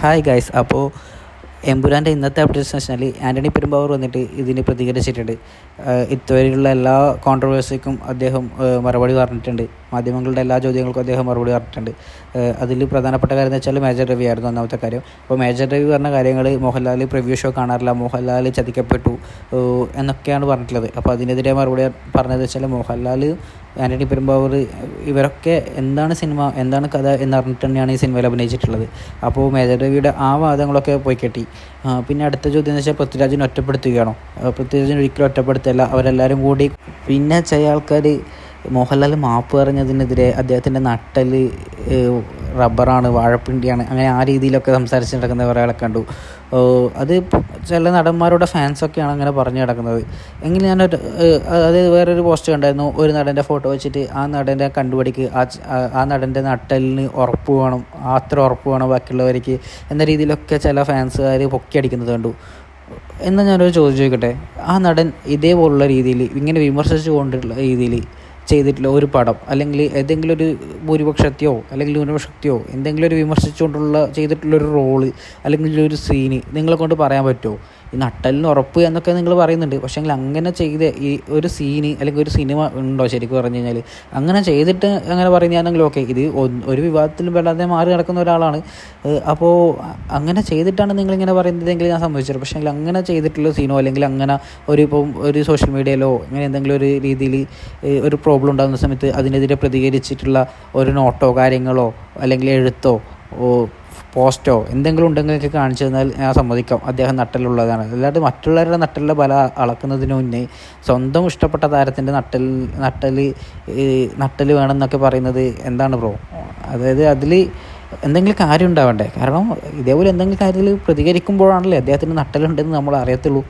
Hi guys. അപ്പോൾ എമ്പുരാൻ്റെ ഇന്നത്തെ update സെഷനിൽ ആൻ്റണി പെരുമ്പാവൂർ വന്നിട്ട് ഇതിന് പ്രതികരിച്ചിട്ടുണ്ട്. ഇതുവരെയുള്ള എല്ലാ കോൺട്രവേഴ്സിക്കും അദ്ദേഹം മറുപടി പറഞ്ഞിട്ടുണ്ട്. മാധ്യമങ്ങളുടെ എല്ലാ ചോദ്യങ്ങൾക്കും അദ്ദേഹം മറുപടി പറഞ്ഞിട്ടുണ്ട്. അതിൽ പ്രധാനപ്പെട്ട കാര്യം എന്ന് വെച്ചാൽ മേജർ രവി ആയിരുന്നു ഒന്നാമത്തെ കാര്യം. അപ്പോൾ മേജർ രവി പറഞ്ഞ കാര്യങ്ങൾ മോഹൻലാൽ പ്രിവ്യൂ ഷോ കാണാറില്ല, മോഹൻലാൽ ചതിക്കപ്പെട്ടു എന്നൊക്കെയാണ് പറഞ്ഞിട്ടുള്ളത്. അപ്പോൾ അതിനെതിരെ മറുപടി പറഞ്ഞത് വെച്ചാൽ മോഹൻലാൽ, ആൻ്റണി പെരുമ്പാവൂർ ഇവരൊക്കെ എന്താണ് സിനിമ, എന്താണ് കഥ എന്നറിഞ്ഞിട്ട് തന്നെയാണ് ഈ സിനിമയിൽ അഭിനയിച്ചിട്ടുള്ളത്. അപ്പോൾ മേജർ രവിയുടെ ആ വാദങ്ങളൊക്കെ പോയി കെട്ടി. പിന്നെ അടുത്ത ചോദ്യം എന്ന് വെച്ചാൽ പൃഥ്വിരാജിനെ ഒറ്റപ്പെടുത്തുകയാണോ? പൃഥ്വിരാജിനെ ഒരിക്കലും ഒറ്റപ്പെടുത്തില്ല, അവരെല്ലാവരും കൂടി. പിന്നെ ചില ആൾക്കാർ മോഹൻലാൽ മാപ്പ് പറഞ്ഞതിനെതിരെ അദ്ദേഹത്തിൻ്റെ നട്ടൽ റബ്ബറാണ്, വാഴപ്പിണ്ടിയാണ്, അങ്ങനെ ആ രീതിയിലൊക്കെ സംസാരിച്ച് നടക്കുന്ന കുറേ ആളെ കണ്ടു. അത് ചില നടന്മാരുടെ ഫാൻസൊക്കെയാണ് അങ്ങനെ പറഞ്ഞു നടക്കുന്നത്. എങ്കിൽ ഞാനൊരു വേറൊരു പോസ്റ്റ് കണ്ടായിരുന്നു. ഒരു നടൻ്റെ ഫോട്ടോ വെച്ചിട്ട് ആ നടൻ്റെ കണ്ടുപിടിക്ക് ആ നടൻ്റെ നട്ടലിന് ഉറപ്പ് വേണം, അത്ര ഉറപ്പ് വേണം ബാക്കിയുള്ളവർക്ക് എന്ന രീതിയിലൊക്കെ ചില ഫാൻസുകാർ പൊക്കിയടിക്കുന്നത് കണ്ടു. എന്നാൽ ഞാനൊരു ചോദ്യം ചോദിക്കട്ടെ, ആ നടൻ ഇതേപോലുള്ള രീതിയിൽ ഇങ്ങനെ വിമർശിച്ചുകൊണ്ടുള്ള രീതിയിൽ ചെയ്തിട്ടുള്ള ഒരു പടം, അല്ലെങ്കിൽ ഏതെങ്കിലും ഒരു ഭൂരിപക്ഷത്തെയോ അല്ലെങ്കിൽ ന്യൂനപക്ഷത്തെയോ എന്തെങ്കിലും ഒരു വിമർശിച്ചുകൊണ്ടുള്ള ചെയ്തിട്ടുള്ളൊരു റോള് അല്ലെങ്കിൽ ഒരു സീന് നിങ്ങളെ കൊണ്ട് പറയാൻ പറ്റുമോ? ഈ നട്ടലിന് ഉറപ്പ് എന്നൊക്കെ നിങ്ങൾ പറയുന്നുണ്ട്, പക്ഷേ അങ്ങനെ ചെയ്ത ഈ ഒരു സീന് അല്ലെങ്കിൽ ഒരു സിനിമ ഉണ്ടോ ശരിക്കും പറഞ്ഞു കഴിഞ്ഞാൽ? അങ്ങനെ ചെയ്തിട്ട് അങ്ങനെ പറയുന്നതാണെങ്കിൽ ഓക്കെ, ഇത് ഒരു വിവാദത്തിലും പെടാതെ മാറി നടക്കുന്ന ഒരാളാണ്. അപ്പോൾ അങ്ങനെ ചെയ്തിട്ടാണ് നിങ്ങളിങ്ങനെ പറയുന്നതെങ്കിൽ ഞാൻ സമ്മതിച്ചത്. പക്ഷേ അങ്ങനെ ചെയ്തിട്ടുള്ള സീനോ അല്ലെങ്കിൽ അങ്ങനെ ഇപ്പം ഒരു സോഷ്യൽ മീഡിയയിലോ അങ്ങനെ എന്തെങ്കിലും ഒരു രീതിയിൽ ഒരു പ്രോബ്ലം ഉണ്ടാകുന്ന സമയത്ത് അതിനെതിരെ പ്രതികരിച്ചിട്ടുള്ള ഒരു നോട്ടോ കാര്യങ്ങളോ അല്ലെങ്കിൽ എഴുത്തോ പോസ്റ്റോ എന്തെങ്കിലും ഉണ്ടെങ്കിലൊക്കെ കാണിച്ചു തന്നാൽ ഞാൻ സമ്മതിക്കാം അദ്ദേഹം നട്ടലുള്ളതാണ്. അല്ലാതെ മറ്റുള്ളവരുടെ നട്ടലിൻ്റെ ബല അളക്കുന്നതിന് മുന്നേ സ്വന്തം ഇഷ്ടപ്പെട്ട താരത്തിൻ്റെ നട്ടൽ വേണമെന്നൊക്കെ പറയുന്നത് എന്താണ് ബ്രോ? അതായത് അതിൽ എന്തെങ്കിലും കാര്യം ഉണ്ടാവണ്ടേ? കാരണം ഇതേപോലെ എന്തെങ്കിലും കാര്യത്തിൽ പ്രതികരിക്കുമ്പോഴാണല്ലേ അദ്ദേഹത്തിന് നട്ടലുണ്ടെന്ന് നമ്മൾ അറിയത്തുള്ളൂ.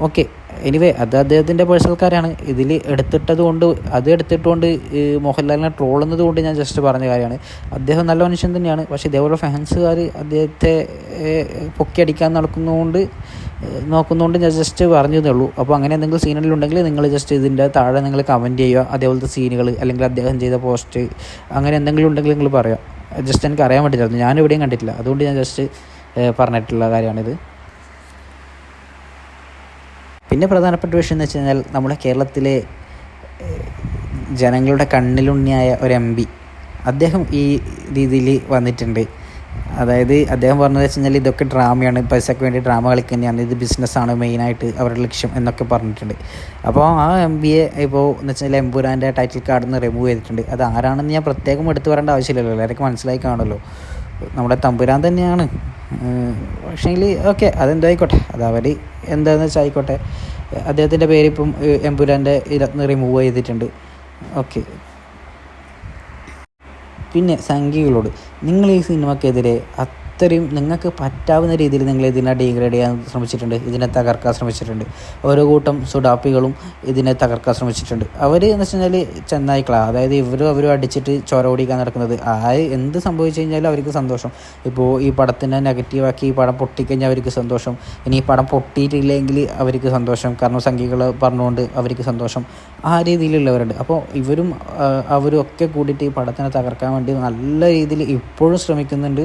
ഓക്കെ, എനിവേ അത് അദ്ദേഹത്തിൻ്റെ പേഴ്സണൽ കാര്യമാണ്. ഇതിൽ എടുത്തിട്ടുകൊണ്ട് മോഹൻലാലിനെ ട്രോളുന്നത് കൊണ്ട് ഞാൻ ജസ്റ്റ് പറഞ്ഞ കാര്യമാണ്. അദ്ദേഹം നല്ല മനുഷ്യൻ തന്നെയാണ്, പക്ഷേ ഇതേപോലെ ഫാൻസുകാർ അദ്ദേഹത്തെ പൊക്കിയടിക്കാൻ നോക്കുന്നതുകൊണ്ട് ഞാൻ ജസ്റ്റ് പറഞ്ഞതേ ഉള്ളൂ. അപ്പോൾ അങ്ങനെ എന്തെങ്കിലും സീനുകളുണ്ടെങ്കിൽ നിങ്ങൾ ജസ്റ്റ് ഇതിൻ്റെ താഴെ നിങ്ങൾ കമൻറ്റ് ചെയ്യുക. അതേപോലത്തെ സീനുകൾ അല്ലെങ്കിൽ അദ്ദേഹം ചെയ്ത പോസ്റ്റ് അങ്ങനെ എന്തെങ്കിലും ഉണ്ടെങ്കിൽ നിങ്ങൾ പറയാം. ജസ്റ്റ് എനിക്ക് അറിയാൻ വേണ്ടിയിട്ടായിരുന്നു, ഞാൻ എവിടെയും കണ്ടിട്ടില്ല, അതുകൊണ്ട് ഞാൻ ജസ്റ്റ് പറഞ്ഞിട്ടുള്ള കാര്യമാണിത്. പിന്നെ പ്രധാനപ്പെട്ട വിഷയം എന്ന് വെച്ച് കഴിഞ്ഞാൽ നമ്മുടെ കേരളത്തിലെ ജനങ്ങളുടെ കണ്ണിലുണ്ണിയായ ഒരു MP അദ്ദേഹം ഈ രീതിയിൽ വന്നിട്ടുണ്ട്. അതായത് അദ്ദേഹം പറഞ്ഞത് വെച്ച് കഴിഞ്ഞാൽ ഇതൊക്കെ ഡ്രാമയാണ്, പൈസയ്ക്ക് വേണ്ടി ഡ്രാമ കളിക്കുന്നതാണ്, ഇത് ബിസിനസ്സാണ് മെയിനായിട്ട് അവരുടെ ലക്ഷ്യം എന്നൊക്കെ പറഞ്ഞിട്ടുണ്ട്. അപ്പോൾ ആ MP ഇപ്പോൾ എന്ന് വെച്ചാൽ എമ്പുരാൻ്റെ ടൈറ്റിൽ കാർഡിൽ നിന്ന് റിമൂവ് ചെയ്തിട്ടുണ്ട്. അത് ആരാണെന്ന് ഞാൻ പ്രത്യേകം എടുത്തു പറയേണ്ട ആവശ്യമില്ലല്ലോ, എല്ലാവർക്കും മനസ്സിലായി കാണുമല്ലോ, നമ്മുടെ തമ്പുരാൻ തന്നെയാണ്. പക്ഷേങ്കിൽ ഓക്കെ, അതെന്തോ ആയിക്കോട്ടെ, അത് അവർ എന്താണെന്ന് വെച്ചാൽ ആയിക്കോട്ടെ. അദ്ദേഹത്തിൻ്റെ പേര് ഇപ്പം എമ്പുരാൻ്റെ ഇതിന് റിമൂവ് ചെയ്തിട്ടുണ്ട്. ഓക്കെ. പിന്നെ സംഘികളോട് നിങ്ങൾ ഈ സിനിമക്കെതിരെ അത്രയും നിങ്ങൾക്ക് പറ്റാവുന്ന രീതിയിൽ നിങ്ങൾ ഇതിനെ ഡീഗ്രേഡ് ചെയ്യാൻ ശ്രമിച്ചിട്ടുണ്ട്, ഇതിനെ തകർക്കാൻ ശ്രമിച്ചിട്ടുണ്ട്. ഓരോ കൂട്ടം സുഡാപ്പികളും ഇതിനെ തകർക്കാൻ ശ്രമിച്ചിട്ടുണ്ട്. അവർ എന്ന് വെച്ച് കഴിഞ്ഞാൽ ചെന്നായിക്കളാണ്. അതായത് അവരും അടിച്ചിട്ട് ചോര ഓടിക്കാൻ നടക്കുന്നത്. എന്ത് സംഭവിച്ചു കഴിഞ്ഞാലും അവർക്ക് സന്തോഷം. ഇപ്പോൾ ഈ പടത്തിനെ നെഗറ്റീവാക്കി ഈ പടം പൊട്ടിക്കഴിഞ്ഞാൽ അവർക്ക് സന്തോഷം, ഇനി ഈ പടം പൊട്ടിയിട്ടില്ലെങ്കിൽ അവർക്ക് സന്തോഷം, കാരണം സംഖ്യകൾ പറഞ്ഞുകൊണ്ട് അവർക്ക് സന്തോഷം. ആ രീതിയിലുള്ളവരുണ്ട്. അപ്പോൾ അവരും ഒക്കെ കൂടിയിട്ട് ഈ പടത്തിനെ തകർക്കാൻ വേണ്ടി നല്ല രീതിയിൽ ഇപ്പോഴും ശ്രമിക്കുന്നുണ്ട്.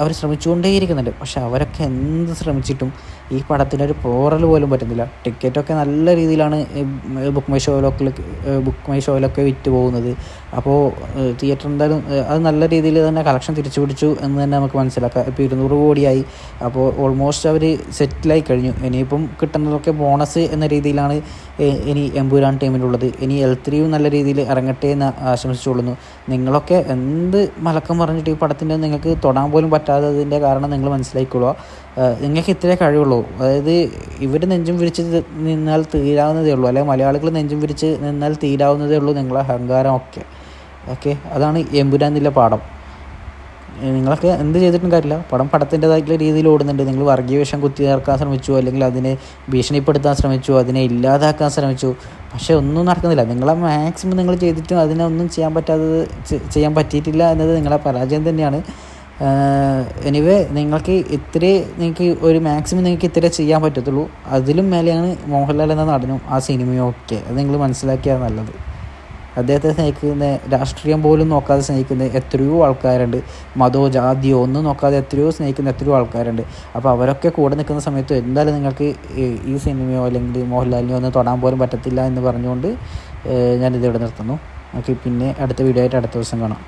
അവർ ശ്രമിച്ചുകൊണ്ടേയിരിക്കുന്നുണ്ട്. പക്ഷെ അവരൊക്കെ എന്ത് ശ്രമിച്ചിട്ടും ഈ പടത്തിനൊരു പോറൽ പോലും പറ്റുന്നില്ല. ടിക്കറ്റൊക്കെ നല്ല രീതിയിലാണ് ബുക്ക് മൈ ഷോയിലൊക്കെ വിറ്റ് പോകുന്നത്. അപ്പോൾ തിയേറ്റർ എന്തായാലും അത് നല്ല രീതിയിൽ തന്നെ കളക്ഷൻ തിരിച്ചു പിടിച്ചു എന്ന് തന്നെ നമുക്ക് മനസ്സിലാക്കാം. ഇപ്പോൾ 200 കോടിയായി. അപ്പോൾ ഓൾമോസ്റ്റ് അവർ സെറ്റിലായി കഴിഞ്ഞു. ഇനിയിപ്പം കിട്ടുന്നതൊക്കെ ബോണസ് എന്ന രീതിയിലാണ് ഇനി എമ്പുരാൻ ടീമിലുള്ളത്. ഇനി L3 നല്ല രീതിയിൽ ഇറങ്ങട്ടെ എന്ന് ആശംസിച്ചുകൊള്ളുന്നു. നിങ്ങളൊക്കെ എന്ത് മലക്കം പറഞ്ഞിട്ട് ഈ പടത്തിൻ്റെ നിങ്ങൾക്ക് തൊടാൻ പോലും പറ്റാത്തതിൻ്റെ കാരണം നിങ്ങൾ മനസ്സിലാക്കിക്കൊള്ളുക. നിങ്ങൾക്ക് ഇത്രേ കഴിവുള്ളൂ. അതായത് ഇവർ നെഞ്ചും വിരിച്ച് നിന്നാൽ തീരാവുന്നതേ ഉള്ളൂ, അല്ലെങ്കിൽ മലയാളികൾ നെഞ്ചും വിരിച്ച് നിന്നാൽ തീരാവുന്നതേ ഉള്ളൂ നിങ്ങളെ അഹങ്കാരം ഒക്കെ. ഓക്കെ, അതാണ് എമ്പുരാൻ എന്നുള്ള പാഠം. നിങ്ങളൊക്കെ എന്ത് ചെയ്തിട്ടും കാര്യമില്ല, പടത്തിൻ്റെതായിട്ടുള്ള രീതിയിൽ ഓടുന്നുണ്ട്. നിങ്ങൾ വർഗീയ വിഷം കുത്തി ചേർക്കാൻ ശ്രമിച്ചു, അല്ലെങ്കിൽ അതിനെ ഭീഷണിപ്പെടുത്താൻ ശ്രമിച്ചു, അതിനെ ഇല്ലാതാക്കാൻ ശ്രമിച്ചു, പക്ഷേ ഒന്നും നടക്കുന്നില്ല. നിങ്ങളെ മാക്സിമം നിങ്ങൾ ചെയ്തിട്ടും അതിനെ ഒന്നും ചെയ്യാൻ പറ്റിയിട്ടില്ല എന്നത് നിങ്ങളെ പരാജയം തന്നെയാണ്. എനിവേ നിങ്ങൾക്ക് ഒരു മാക്സിമം നിങ്ങൾക്ക് ഇത്രേ ചെയ്യാൻ പറ്റത്തുള്ളൂ. അതിലും മേലെയാണ് മോഹൻലാൽ എന്ന നടനും ആ സിനിമയും ഒക്കെ. അത് നിങ്ങൾ മനസ്സിലാക്കിയാൽ നല്ലത്. അദ്ദേഹത്തെ സ്നേഹിക്കുന്ന, രാഷ്ട്രീയം പോലും നോക്കാതെ സ്നേഹിക്കുന്ന എത്രയോ ആൾക്കാരുണ്ട്. മതമോ ജാതിയോ ഒന്നും നോക്കാതെ എത്രയോ സ്നേഹിക്കുന്ന എത്രയോ ആൾക്കാരുണ്ട്. അപ്പോൾ അവരൊക്കെ കൂടെ നിൽക്കുന്ന സമയത്ത് എന്തായാലും നിങ്ങൾക്ക് ഈ സിനിമയോ അല്ലെങ്കിൽ മോഹൻലാലിനെയോ ഒന്നും തൊടാൻ പോലും പറ്റത്തില്ല എന്ന് പറഞ്ഞുകൊണ്ട് ഞാനിതിവിടെ നിർത്തുന്നു. ഓക്കെ, പിന്നെ അടുത്ത വീഡിയോ ആയിട്ട് അടുത്ത ദിവസം കാണാം.